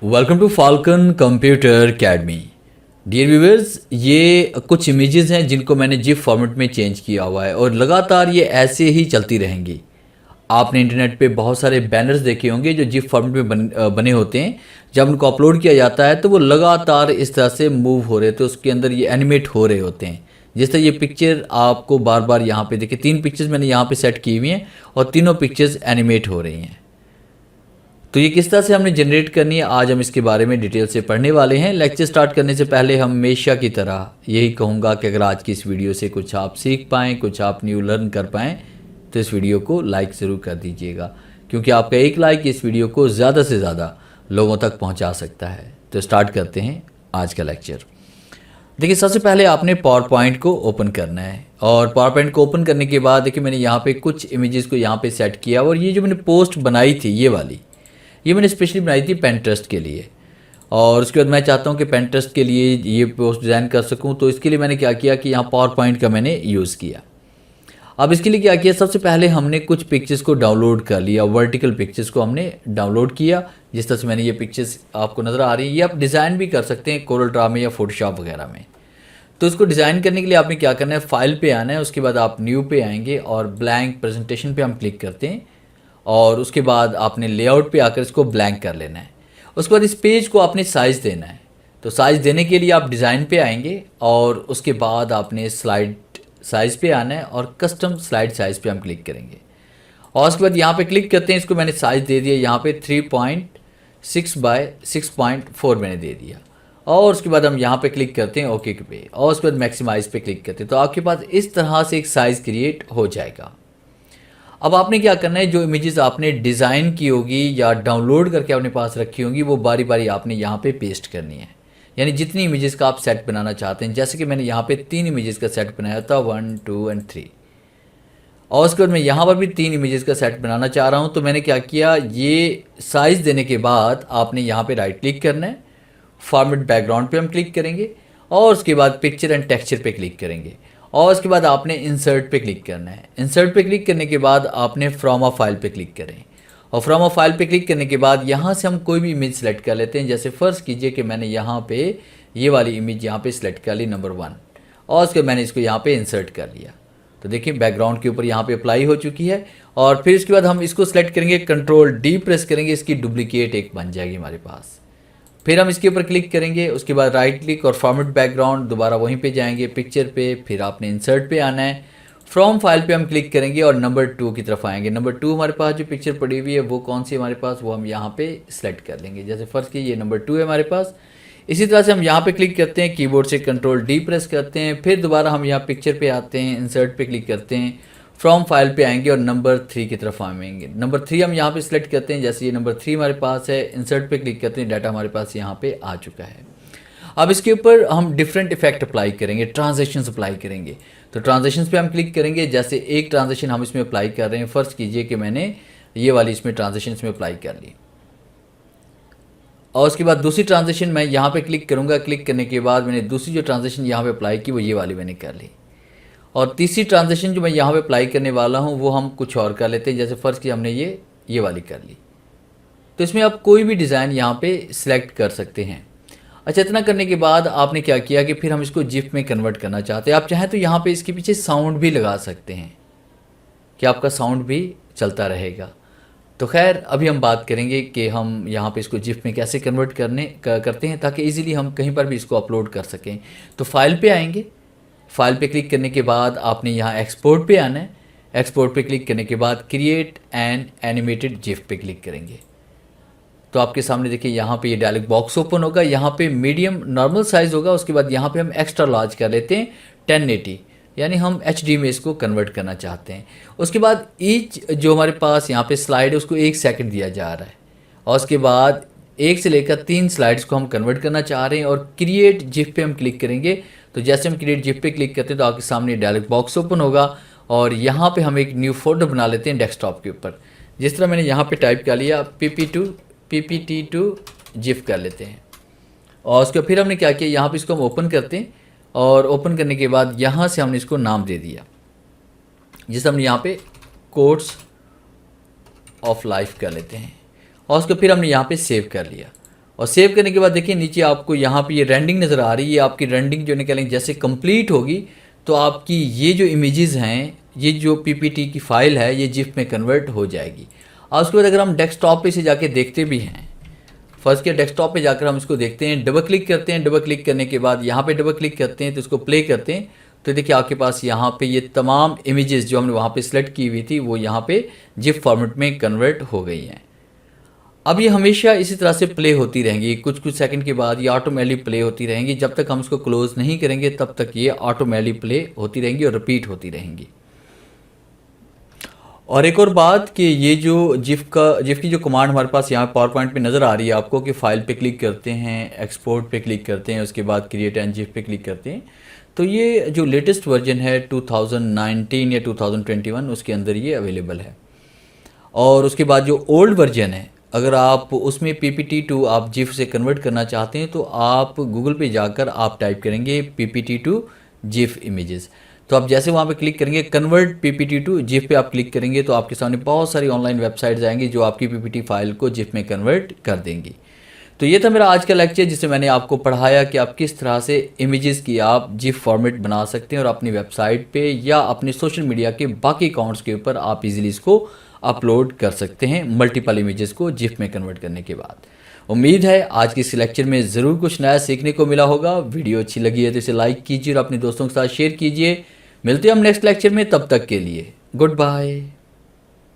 Welcome to Falcon Computer Academy. Dear viewers, ये कुछ images हैं जिनको मैंने जिप फॉर्मेट में चेंज किया हुआ है और लगातार ये ऐसे ही चलती रहेंगी। आपने इंटरनेट पे बहुत सारे बैनर्स देखे होंगे जो जिप फॉर्मेट में बने होते हैं। जब उनको अपलोड किया जाता है तो वो लगातार इस तरह से मूव हो रहे थे, उसके अंदर ये एनिमेट हो रहे होते हैं। जिस तरह ये पिक्चर आपको बार बार यहाँ पे देखिए, 3 पिक्चर्स मैंने यहाँ पे सेट की हुई हैं और तीनों पिक्चर्स एनिमेट हो रही हैं। तो ये किस तरह से हमने जनरेट करनी है, आज हम इसके बारे में डिटेल से पढ़ने वाले हैं। लेक्चर स्टार्ट करने से पहले हम हमेशा की तरह यही कहूँगा कि अगर आज की इस वीडियो से कुछ आप सीख पाएँ, कुछ आप न्यू लर्न कर पाएँ, तो इस वीडियो को लाइक ज़रूर कर दीजिएगा, क्योंकि आपका एक लाइक इस वीडियो को ज़्यादा से ज़्यादा लोगों तक पहुँचा सकता है। तो स्टार्ट करते हैं आज का लेक्चर। देखिए, सबसे पहले आपने पावर पॉइंट को ओपन करना है और पावर पॉइंट को ओपन करने के बाद देखिए, मैंने यहाँ पे कुछ इमेजेस को यहाँ पे सेट किया और ये जो मैंने पोस्ट बनाई थी ये मैंने स्पेशली बनाई थी पेंट्रस्ट के लिए। और उसके बाद मैं चाहता हूँ कि पेंट्रस्ट के लिए ये पोस्ट डिज़ाइन कर सकूँ, तो इसके लिए मैंने क्या किया कि यहाँ पावर पॉइंट का मैंने यूज़ किया। अब इसके लिए क्या किया, सबसे पहले हमने कुछ पिक्चर्स को डाउनलोड कर लिया, वर्टिकल पिक्चर्स को हमने डाउनलोड किया। जिस तरह से मैंने ये पिक्चर्स आपको नज़र आ रही है, ये आप डिज़ाइन भी कर सकते हैं कोरल ड्रा में या फोटोशॉप वगैरह में। तो इसको डिज़ाइन करने के लिए आपने क्या करना है, फाइल पे आना है, उसके बाद आप न्यू पे आएंगे और ब्लैंक प्रेजेंटेशन पे हम क्लिक करते हैं और उसके बाद आपने लेआउट पे आकर इसको ब्लैंक कर लेना है। उसके बाद इस पेज को आपने साइज़ देना है। तो साइज़ देने के लिए आप डिज़ाइन पे आएंगे और उसके बाद आपने स्लाइड साइज़ पे आना है और कस्टम स्लाइड साइज़ पे हम क्लिक करेंगे और उसके बाद यहाँ पे क्लिक करते हैं। इसको मैंने साइज़ दे दिया, यहाँ पे 3.6 बाय 6.4 मैंने दे दिया और उसके बाद हम यहाँ पे क्लिक करते हैं ओके पे और उसके बाद मैक्सिमाइज़ पे क्लिक करते हैं। तो आपके पास इस तरह से एक साइज़ क्रिएट हो जाएगा। अब आपने क्या करना है, जो इमेजेस आपने डिज़ाइन की होगी या डाउनलोड करके अपने पास रखी होंगी वो बारी बारी आपने यहाँ पे पेस्ट करनी है। यानी जितनी इमेजेस का आप सेट बनाना चाहते हैं, जैसे कि मैंने यहाँ पे 3 इमेजेस का सेट बनाया था, 1, 2 एंड 3। और उसके बाद मैं यहाँ पर भी 3 इमेजेस का सेट बनाना चाह रहा हूँ। तो मैंने क्या किया, ये साइज़ देने के बाद आपने यहाँ पर राइट क्लिक करना है, फॉर्मेट बैकग्राउंड पर हम क्लिक करेंगे और उसके बाद पिक्चर एंड टेक्सचर पर क्लिक करेंगे और उसके बाद आपने इंसर्ट पे क्लिक करना है। इंसर्ट पे क्लिक करने के बाद आपने फ्रॉम अ फाइल पे क्लिक करें और फ्रॉम अ फाइल पे क्लिक करने के बाद यहाँ से हम कोई भी इमेज सेलेक्ट कर लेते हैं। जैसे फ़र्ज़ कीजिए कि मैंने यहाँ पे ये वाली इमेज यहाँ पे सिलेक्ट कर ली, नंबर 1, और उसके मैंने इसको यहाँ पे इंसर्ट कर लिया। तो देखिए बैकग्राउंड के ऊपर यहाँ पे अप्लाई हो चुकी है और फिर इसके बाद हम इसको सेलेक्ट करेंगे, Ctrl+D प्रेस करेंगे, इसकी डुप्लीकेट एक बन जाएगी हमारे पास। फिर हम इसके ऊपर क्लिक करेंगे, उसके बाद राइट क्लिक और फॉर्मेट बैकग्राउंड, दोबारा वहीं पे जाएंगे पिक्चर पे, फिर आपने इंसर्ट पे आना है, फ्रॉम फाइल पे हम क्लिक करेंगे और नंबर 2 की तरफ आएंगे। नंबर 2 हमारे पास जो पिक्चर पड़ी हुई है वो कौन सी हमारे पास, वो हम यहाँ पे सेलेक्ट कर लेंगे। जैसे फ़र्ज़ की ये नंबर 2 है हमारे पास। इसी तरह से हम यहाँ पे क्लिक करते हैं, कीबोर्ड से Ctrl+D प्रेस करते हैं, फिर दोबारा हम यहाँ पिक्चर पे आते हैं, इंसर्ट पे क्लिक करते हैं, फ्रॉम फाइल पे आएंगे और नंबर 3 की तरफ आएंगे। नंबर 3 हम यहाँ पे सिलेक्ट करते हैं, जैसे ये नंबर 3 हमारे पास है, इंसर्ट पे क्लिक करते हैं, डाटा हमारे पास यहाँ पे आ चुका है। अब इसके ऊपर हम डिफरेंट इफेक्ट अप्लाई करेंगे, ट्रांजेक्शन्स अप्लाई करेंगे। तो ट्रांजेक्शन्स पे हम क्लिक करेंगे। जैसे एक ट्रांजेक्शन हम इसमें अप्लाई कर रहे हैं, फ़र्ज़ कीजिए कि मैंने ये वाली इसमें ट्रांजेक्शन इसमें अप्लाई कर ली और उसके बाद दूसरी ट्रांजेक्शन मैं यहाँ पे क्लिक करूँगा। क्लिक करने के बाद मैंने दूसरी जो ट्रांजेक्शन यहाँ पे अप्लाई की वो ये वाली मैंने कर ली और तीसरी ट्रांजेक्शन जो मैं यहाँ पे अप्लाई करने वाला हूँ वो हम कुछ और कर लेते हैं। जैसे फ़र्ज़ की हमने ये वाली कर ली। तो इसमें आप कोई भी डिज़ाइन यहाँ पे सिलेक्ट कर सकते हैं। अच्छा, इतना करने के बाद आपने क्या किया कि फिर हम इसको जिप में कन्वर्ट करना चाहते हैं। आप चाहें तो यहाँ पे इसके पीछे साउंड भी लगा सकते हैं कि आपका साउंड भी चलता रहेगा। तो खैर अभी हम बात करेंगे कि हम यहाँ पे इसको जिप में कैसे कन्वर्ट करते हैं ताकि ईज़िली हम कहीं पर भी इसको अपलोड कर सकें। तो फाइल पे आएंगे, फाइल पे क्लिक करने के बाद आपने यहाँ एक्सपोर्ट पे आना है। एक्सपोर्ट पे क्लिक करने के बाद क्रिएट एन एनिमेटेड जिफ पे क्लिक करेंगे। तो आपके सामने देखिए यहाँ पे ये डायलॉग बॉक्स ओपन होगा। यहाँ पे मीडियम नॉर्मल साइज़ होगा, उसके बाद यहाँ पे हम एक्स्ट्रा लार्ज कर लेते हैं 1080, यानी हम HD में इसको कन्वर्ट करना चाहते हैं। उसके बाद ईच जो हमारे पास यहाँ पे स्लाइड है उसको 1 सेकंड दिया जा रहा है और उसके बाद 1 से लेकर 3 स्लाइड्स को हम कन्वर्ट करना चाह रहे हैं और क्रिएट जिफ पे हम क्लिक करेंगे। तो जैसे हम क्रिएट जिफ पे क्लिक करते हैं तो आपके सामने डायलॉग बॉक्स ओपन होगा और यहाँ पे हम एक न्यू फोल्डर बना लेते हैं डेस्कटॉप के ऊपर। जिस तरह मैंने यहाँ पे टाइप कर लिया PPT2 जिफ कर लेते हैं और उसके फिर हमने क्या किया, यहाँ पे इसको हम ओपन करते हैं और ओपन करने के बाद यहाँ से हमने इसको नाम दे दिया, जिसे हमने यहाँ पे कोट्स ऑफ लाइफ कर लेते हैं और उसको फिर हमने यहाँ पे सेव कर लिया और सेव करने के बाद देखिए नीचे आपको यहाँ पे ये रेंडिंग नज़र आ रही है। ये आपकी रेंडिंग जो निकलेंगे जैसे कंप्लीट होगी तो आपकी ये जो इमेजेस हैं, ये जो पीपीटी की फ़ाइल है, ये जिफ में कन्वर्ट हो जाएगी। और उसके बाद अगर हम डेस्कटॉप पे से जाके देखते भी हैं, फर्स्ट के डेस्कटॉप पे जाकर हम इसको देखते हैं, डबल क्लिक करते हैं। डबल क्लिक करने के बाद यहाँ पे डबल क्लिक करते हैं तो इसको प्ले करते हैं तो देखिए आपके पास यहाँ पे ये तमाम इमेजेस जो हमने वहाँ पे सिलेक्ट की हुई थी वो यहाँ पे जिफ फॉर्मेट में कन्वर्ट हो गई हैं। अब ये हमेशा इसी तरह से प्ले होती रहेंगी, कुछ कुछ सेकंड के बाद ये ऑटोमेटिकली प्ले होती रहेंगी। जब तक हम इसको क्लोज नहीं करेंगे तब तक ये ऑटोमेटिकली प्ले होती रहेंगी और रिपीट होती रहेंगी। और एक और बात कि ये जो जिफ की जो कमांड हमारे पास यहाँ पावर पॉइंट पे नज़र आ रही है आपको कि फ़ाइल पे क्लिक करते हैं, एक्सपोर्ट पे क्लिक करते हैं, उसके बाद क्रिएट एंड जिफ पे क्लिक करते हैं, तो ये जो लेटेस्ट वर्जन है 2019 या 2021 उसके अंदर ये अवेलेबल है। और उसके बाद जो ओल्ड वर्जन है, अगर आप उसमें PPT2 आप जिफ से कन्वर्ट करना चाहते हैं तो आप गूगल पे जाकर आप टाइप करेंगे PPT2 जिफ इमेजेस। तो आप जैसे वहाँ पे क्लिक करेंगे कन्वर्ट PPT2 जिफ पे आप क्लिक करेंगे तो आपके सामने बहुत सारी ऑनलाइन वेबसाइट्स आएंगी जो आपकी PPT फाइल को जिफ में कन्वर्ट कर देंगी। तो ये था मेरा आज का लेक्चर जिससे मैंने आपको पढ़ाया कि आप किस तरह से इमेजेस की आप जिफ फॉर्मेट बना सकते हैं और अपनी वेबसाइट पे या अपने सोशल मीडिया के बाकी अकाउंट्स के ऊपर आप इजीली इसको अपलोड कर सकते हैं मल्टीपल इमेजेस को जिफ में कन्वर्ट करने के बाद। उम्मीद है आज की इस लेक्चर में ज़रूर कुछ नया सीखने को मिला होगा। वीडियो अच्छी लगी है तो इसे लाइक कीजिए और अपने दोस्तों के साथ शेयर कीजिए। मिलते हैं हम नेक्स्ट लेक्चर में, तब तक के लिए गुड बाय।